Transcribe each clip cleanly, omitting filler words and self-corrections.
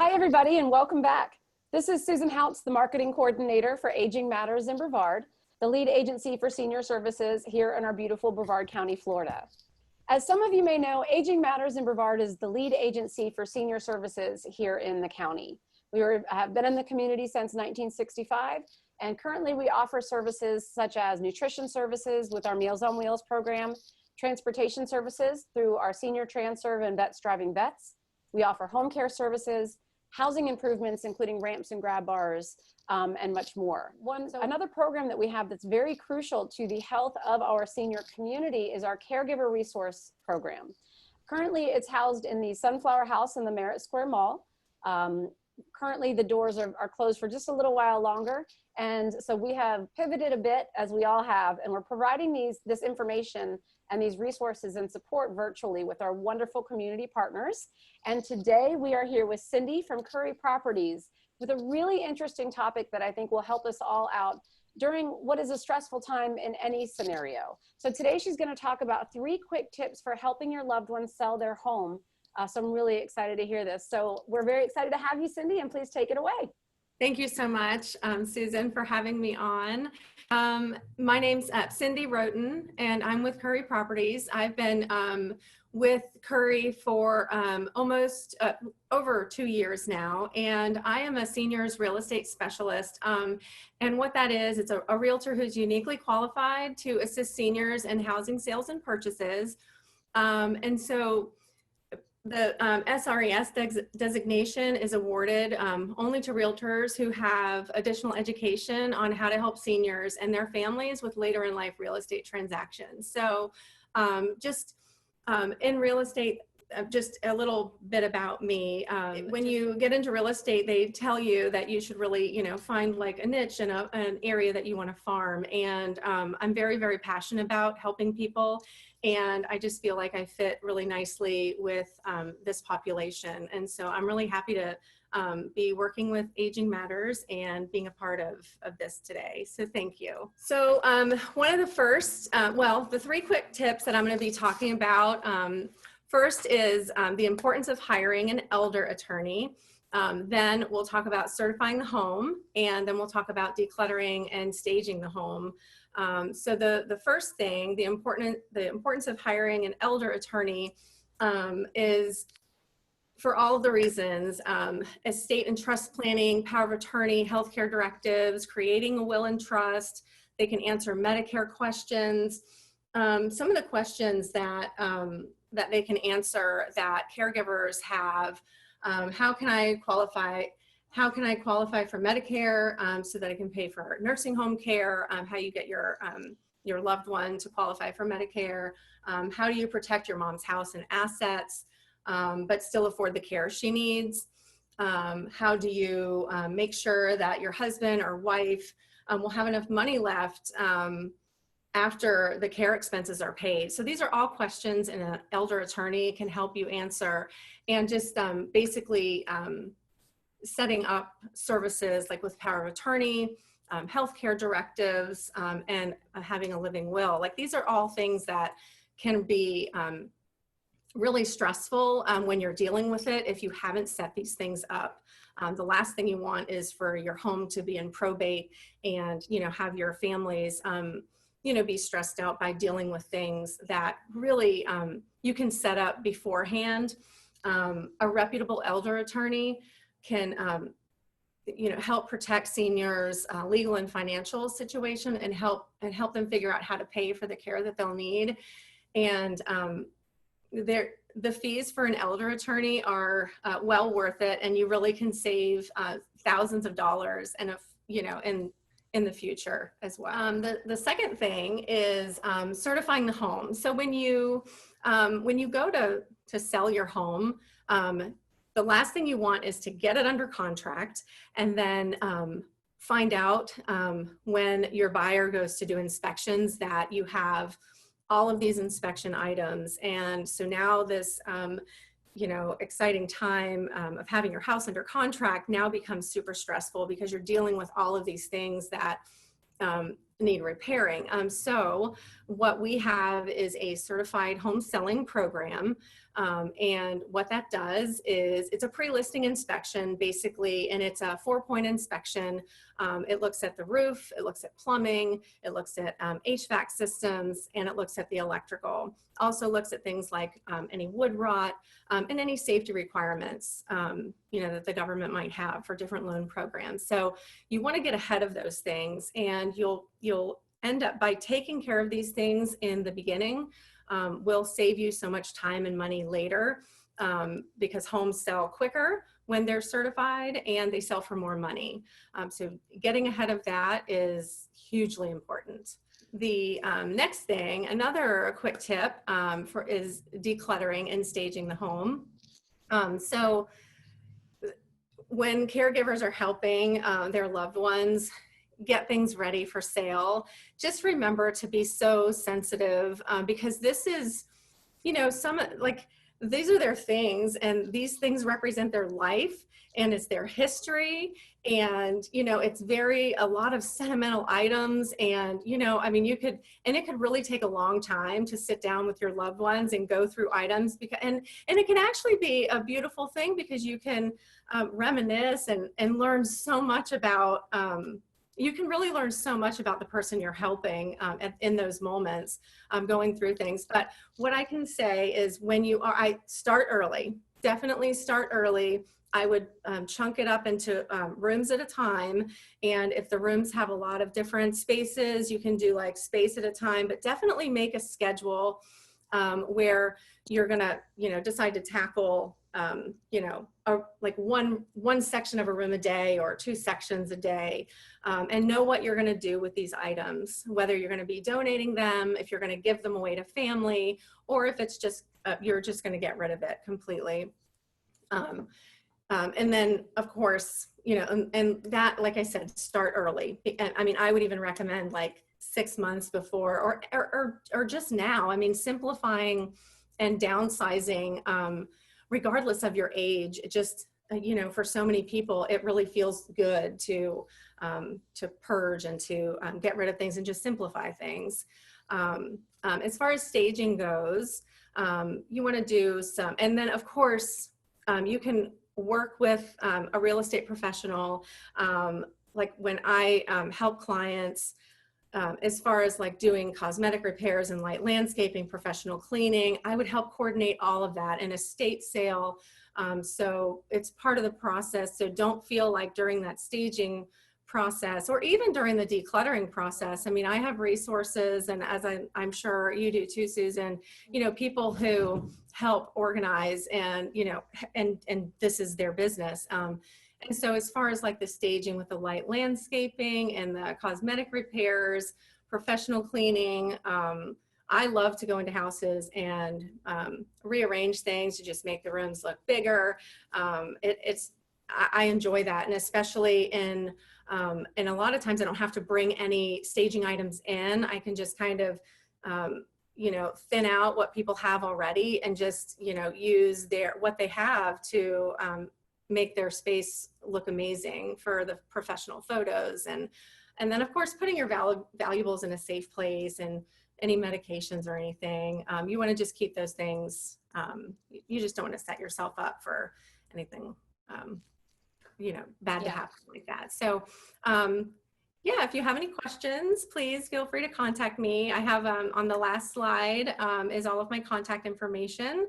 Hi, everybody, and welcome back. This is Susan Houts, the Marketing Coordinator for Aging Matters in Brevard, the lead agency for senior services here in our beautiful Brevard County, Florida. As some of you may know, Aging Matters in Brevard is the lead agency for senior services here in the county. We have been in the community since 1965, and currently we offer services such as nutrition services with our Meals on Wheels program, transportation services through our Senior Transerve and Vets Driving Vets. We offer home care services, housing improvements, including ramps and grab bars, and much more. Another program that we have that's very crucial to the health of our senior community is our Caregiver Resource Program. Currently, it's housed in the Sunflower House in the Merritt Square Mall. Currently, the doors are closed for just a little while longer. And so we have pivoted a bit, as we all have, and we're providing this information and these resources and support virtually with our wonderful community partners. And today we are here with Cindy from Curri Properties with a really interesting topic that I think will help us all out during what is a stressful time in any scenario. So today she's going to talk about 3 quick tips for helping your loved ones sell their home. So I'm really excited to hear this. So we're very excited to have you, Cindy, and please take it away. Thank you so much, Susan, for having me on. My name's Cindy Roten, and I'm with Curri Properties. I've been with Curri for almost over 2 years now, and I am a seniors real estate specialist. And what that is, it's a realtor who's uniquely qualified to assist seniors in housing sales and purchases. And so the SRES designation is awarded only to realtors who have additional education on how to help seniors and their families with later in life real estate transactions. So in real estate, just a little bit about me. When you get into real estate, they tell you that you should really, find like a niche and an area that you want to farm. And I'm very, very passionate about helping people. And I just feel like I fit really nicely with this population. And so I'm really happy to be working with Aging Matters and being a part of this today. So thank you. So one of the first, the 3 quick tips that I'm going to be talking about. First is the importance of hiring an elder attorney. Then we'll talk about certifying the home, and then we'll talk about decluttering and staging the home. So the first thing, the importance of hiring an elder attorney is for all of the reasons: estate and trust planning, power of attorney, healthcare directives, creating a will and trust. They can answer Medicare questions. Some of the questions that they can answer that caregivers have: how can I qualify for Medicare so that I can pay for nursing home care? How you get your loved one to qualify for Medicare? How do you protect your mom's house and assets but still afford the care she needs? How do you make sure that your husband or wife will have enough money left after the care expenses are paid? So these are all questions an elder attorney can help you answer, and just basically setting up services like with power of attorney, healthcare directives, and having a living will. Like, these are all things that can be really stressful when you're dealing with it if you haven't set these things up. The last thing you want is for your home to be in probate and have your families be stressed out by dealing with things that really you can set up beforehand. A reputable elder attorney can help protect seniors' legal and financial situation and help them figure out how to pay for the care that they'll need. And the fees for an elder attorney are well worth it, and you really can save thousands of dollars and in the future as well. The second thing is certifying the home. So when you go to sell your home, the last thing you want is to get it under contract and then find out when your buyer goes to do inspections that you have all of these inspection items. And so now this exciting time of having your house under contract now becomes super stressful because you're dealing with all of these things that need repairing. So what we have is a certified home selling program. And what that does is it's a pre-listing inspection basically, and it's a 4-point inspection. It looks at the roof, it looks at plumbing, it looks at HVAC systems, and it looks at the electrical. Also looks at things like any wood rot and any safety requirements, that the government might have for different loan programs. So you want to get ahead of those things, and you'll end up by taking care of these things in the beginning. Will save you so much time and money later, because homes sell quicker when they're certified and they sell for more money. So getting ahead of that is hugely important. The next thing, another quick tip is decluttering and staging the home. So when caregivers are helping their loved ones get things ready for sale, just remember to be so sensitive, because this is, these are their things, and these things represent their life, and it's their history, and it's a lot of sentimental items, and it could really take a long time to sit down with your loved ones and go through items, and it can actually be a beautiful thing, because you can reminisce and learn so much about you can really learn so much about the person you're helping in those moments, going through things. But what I can say is I start early, definitely start early. I would chunk it up into rooms at a time. And if the rooms have a lot of different spaces, you can do like space at a time, but definitely make a schedule where you're gonna, decide to tackle, like one section of a room a day or 2 sections a day, and know what you're gonna do with these items, whether you're gonna be donating them, if you're gonna give them away to family, or if it's just, you're just gonna get rid of it completely. And then of course, and that, like I said, start early. I would even recommend like 6 months before, or just now. Simplifying and downsizing, regardless of your age, it just, for so many people, it really feels good to purge and to get rid of things and just simplify things. As far as staging goes, you want to do some, and then of course, you can work with a real estate professional. Like when I help clients, as far as like doing cosmetic repairs and light landscaping, professional cleaning, I would help coordinate all of that in estate sale. So it's part of the process. So don't feel like during that staging process, or even during the decluttering process, I have resources, and as I'm sure you do too, Susan, people who help organize, and and this is their business. And so as far as like the staging with the light landscaping and the cosmetic repairs, professional cleaning, I love to go into houses and rearrange things to just make the rooms look bigger. I enjoy that, and especially in a lot of times I don't have to bring any staging items in. I can just kind of thin out what people have already, and just use what they have to make their space look amazing for the professional photos. And then of course putting your valuables in a safe place, and any medications or anything, you want to just keep those things, you just don't want to set yourself up for anything bad to happen like that. So yeah, if you have any questions, please feel free to contact me. I have on the last slide is all of my contact information.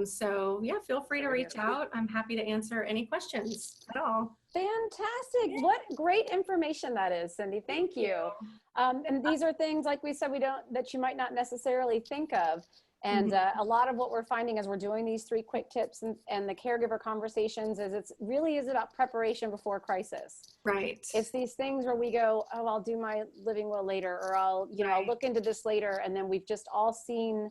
So yeah, feel free to reach out. I'm happy to answer any questions at all. Fantastic. What great information that is, Cindy. Thank you. And these are things, like we said, that you might not necessarily think of. And a lot of what we're finding as we're doing these 3 quick tips and the caregiver conversations is it's really about preparation before crisis. Right. It's these things where we go, oh, I'll do my living will later, or I'll look into this later. And then we've just all seen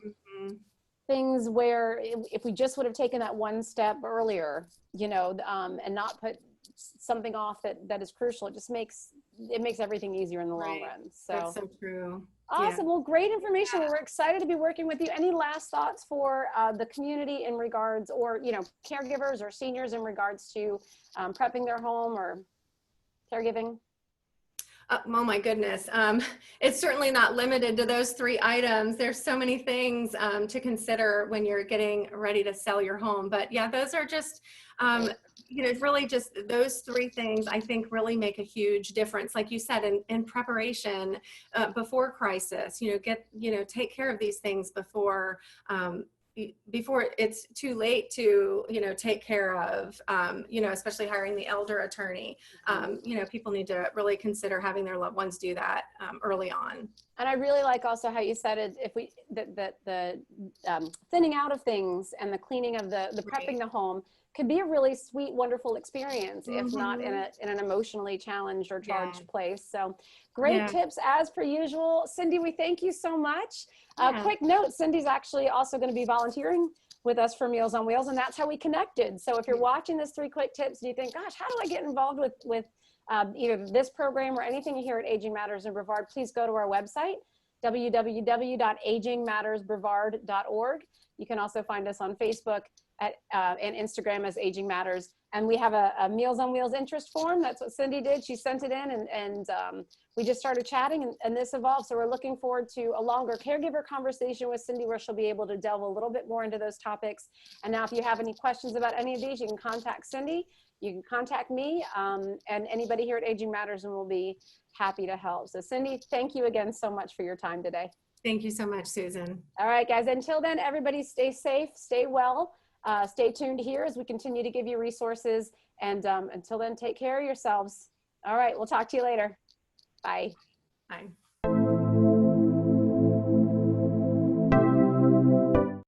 things where if we just would have taken that one step earlier, and not put something off that is crucial, it makes everything easier in the long run. So that's so true. Awesome. Well, great information. We're excited to be working with you. Any last thoughts for the community in regards, or caregivers or seniors in regards to prepping their home or caregiving? Oh my goodness. It's certainly not limited to those 3 items. There's so many things to consider when you're getting ready to sell your home. But yeah, those are just, really just those 3 things I think really make a huge difference. Like you said, in preparation before crisis, take care of these things before it's too late to, take care of, especially hiring the elder attorney. People need to really consider having their loved ones do that early on. And I really like also how you said it, if we, the thinning out of things and the cleaning of the prepping the home could be a really sweet, wonderful experience, if not in an emotionally challenged or charged place. So great tips as per usual. Cindy, we thank you so much. Quick note, Cindy's actually also going to be volunteering with us for Meals on Wheels, and that's how we connected. So if you're watching this 3 quick tips and you think, gosh, how do I get involved with either this program or anything here at Aging Matters in Brevard, please go to our website, www.agingmattersbrevard.org. You can also find us on Facebook and Instagram as Aging Matters. And we have a Meals on Wheels interest form. That's what Cindy did. She sent it in, and we just started chatting, and this evolved. So we're looking forward to a longer caregiver conversation with Cindy, where she'll be able to delve a little bit more into those topics. And now if you have any questions about any of these, you can contact Cindy. You can contact me and anybody here at Aging Matters, and we'll be happy to help. So Cindy, thank you again so much for your time today. Thank you so much, Susan. All right, guys. Until then, everybody stay safe, stay well. Stay tuned here as we continue to give you resources. And until then, take care of yourselves. All right, we'll talk to you later. Bye. Bye.